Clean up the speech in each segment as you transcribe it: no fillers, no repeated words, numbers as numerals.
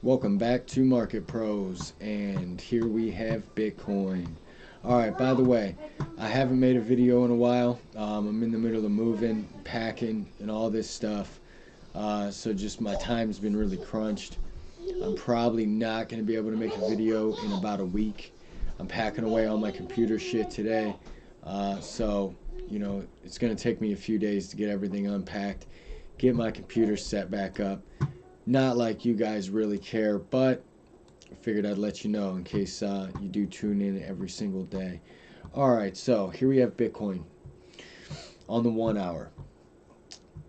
Welcome back to Market Pros, and here we have Bitcoin. Alright, by the way, I haven't made a video in a while. I'm in the middle of moving, packing, and all this stuff. So just my time's been really crunched. I'm probably not going to be able to make a video in about a week. I'm packing away all my computer shit today. So, it's going to take me a few days to get everything unpacked, get my computer set back up. Not like you guys really care, but I figured I'd let you know in case you do tune in every single day. Alright, so here we have Bitcoin on the 1 hour.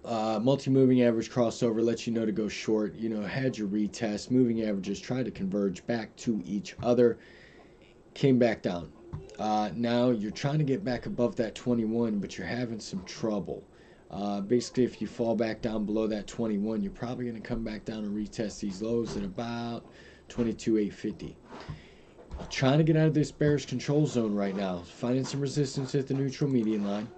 Multi-moving average crossover lets you know to go short. Had your retest. Moving averages tried to converge back to each other. Came back down. Now you're trying to get back above that 21, but you're having some trouble. Basically, if you fall back down below that 21, you're probably going to come back down and retest these lows at about 22,850. Trying to get out of this bearish control zone right now. Finding some resistance at the neutral median line.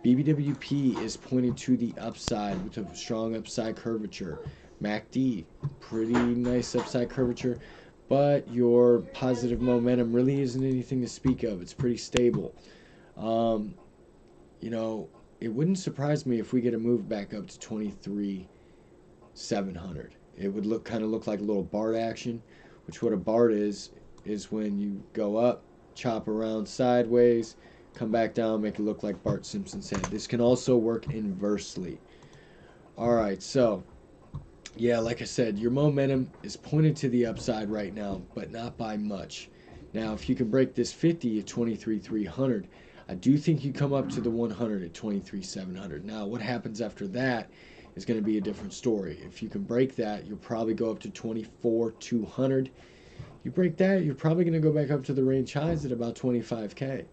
BBWP is pointing to the upside with a strong upside curvature. MACD, pretty nice upside curvature, but your positive momentum really isn't anything to speak of. It's pretty stable. It wouldn't surprise me if we get a move back up to 23,700. It would look like a little BART action, which what a BART is when you go up, chop around sideways, come back down, make it look like Bart Simpson's head. This can also work inversely. Alright, so, yeah, like I said, your momentum is pointed to the upside right now, but not by much. Now, if you can break this 50 at 23,300, I do think you come up to the 100 at 23,700. Now, what happens after that is going to be a different story. If you can break that, you'll probably go up to 24,200. You break that, you're probably going to go back up to the range highs at about 25K.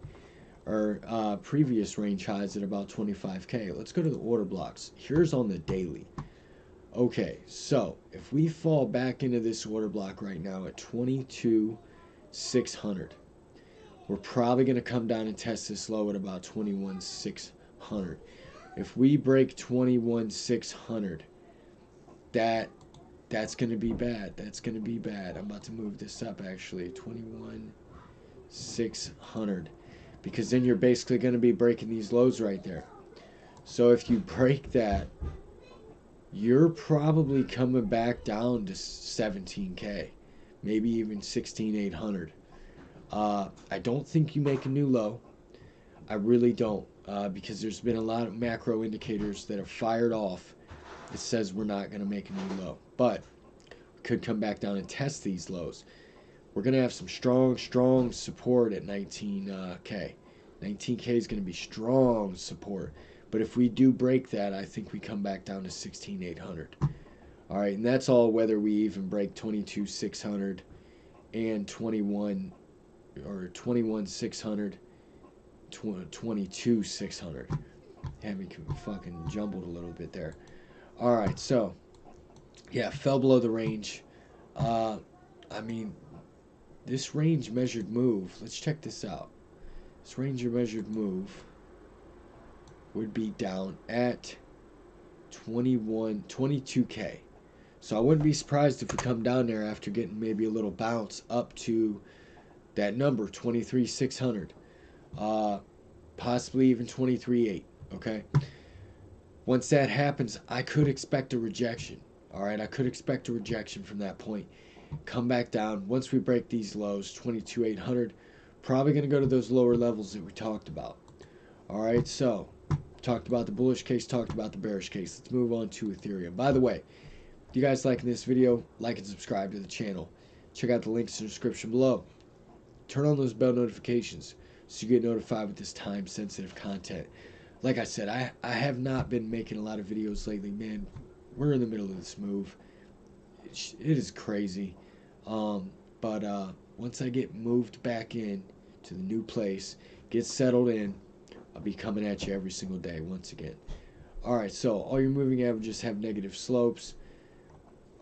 Or previous range highs at about 25K. Let's go to the order blocks. Here's on the daily. Okay, so if we fall back into this order block right now at 22,600, we're probably going to come down and test this low at about 21,600. If we break 21,600, that's going to be bad. That's going to be bad. I'm about to move this up actually. 21,600. Because then you're basically going to be breaking these lows right there. So if you break that, you're probably coming back down to 17K. Maybe even 16,800. I don't think you make a new low. I really don't. Because there's been a lot of macro indicators that have fired off that says we're not going to make a new low. But we could come back down and test these lows. We're going to have some strong support at 19K. 19K is going to be strong support. But if we do break that, I think we come back down to 16,800. All right, and that's all whether we even break 22,600 and 21,600, 22,600. Had me fucking jumbled a little bit there. All right, so yeah, fell below the range. This range measured move, let's check this out. This range measured move would be down at 22K. So I wouldn't be surprised if we come down there after getting maybe a little bounce up to that number, 23,600. Possibly even 23,800, okay? Once that happens, I could expect a rejection. Alright, I could expect a rejection from that point. Come back down. Once we break these lows, 22,800, probably going to go to those lower levels that we talked about. Alright, so, talked about the bullish case, talked about the bearish case. Let's move on to Ethereum. By the way, if you guys liking this video, like and subscribe to the channel. Check out the links in the description below. Turn on those bell notifications so you get notified with this time-sensitive content. Like I said, I have not been making a lot of videos lately, man. We're in the middle of this move. It is crazy. But once I get moved back in to the new place, get settled in, I'll be coming at you every single day once again. Alright, so all your moving averages have negative slopes.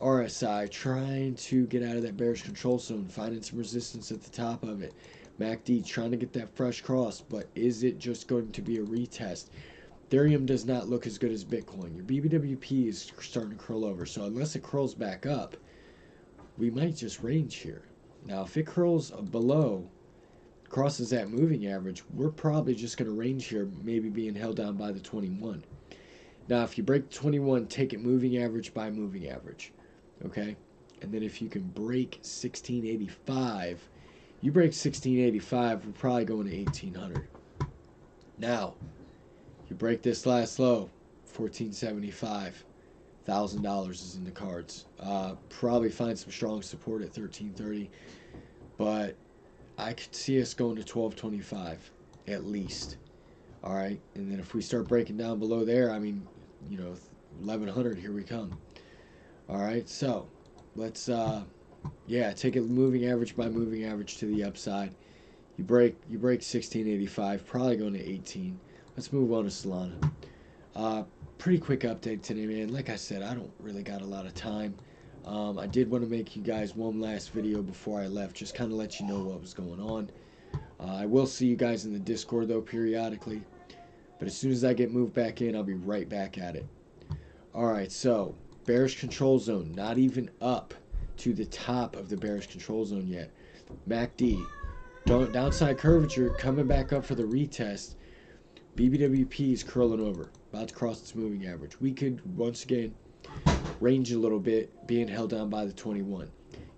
RSI trying to get out of that bearish control zone, finding some resistance at the top of it. MACD trying to get that fresh cross, but is it just going to be a retest? Ethereum does not look as good as Bitcoin. Your BBWP is starting to curl over, so unless it curls back up, we might just range here. Now, if it curls below, crosses that moving average, we're probably just going to range here, maybe being held down by the 21. Now, if you break the 21, take it moving average by moving average, okay? And then if you can break 1685, you break 1685, we're probably going to 1800. Now, you break this last low, 1475. $1,000 is in the cards. Probably find some strong support at 1330, but I could see us going to 1225 at least. All right, and then if we start breaking down below there, I mean, 1100, here we come. All right, so let's take it moving average by moving average to the upside. You break 1685, probably going to 18. Let's move on to Solana. Pretty quick update today, man. Like I said, I don't really got a lot of time. I did want to make you guys one last video before I left, just kind of let you know what was going on. I will see you guys in the Discord, though, periodically. But as soon as I get moved back in, I'll be right back at it. Alright, so, bearish control zone, not even up to the top of the bearish control zone yet. MACD, downside curvature, coming back up for the retest. BBWP is curling over, about to cross its moving average. We could, once again, range a little bit, being held down by the 21.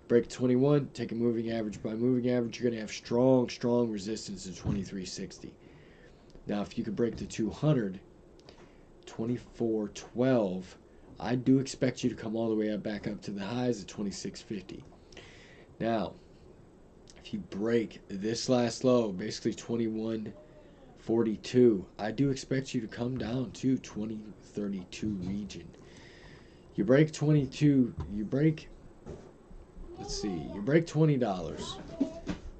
Break 21, take a moving average by moving average, you're going to have strong, strong resistance at 2360. Now, if you could break the 200, 2412, I do expect you to come all the way back up to the highs at 2650. Now, if you break this last low, basically 2142, I do expect you to come down to 2032 region. You break 22, you break $20,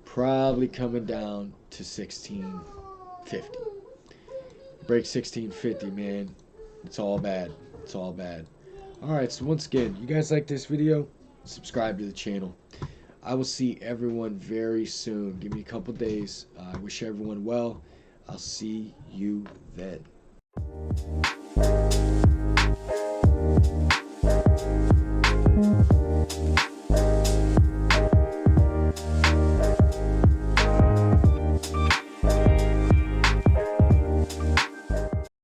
probably coming down to 1650. Break 1650, man. It's all bad. It's all bad. Alright, so once again, you guys like this video? Subscribe to the channel. I will see everyone very soon. Give me a couple days. I wish everyone well. I'll see you then.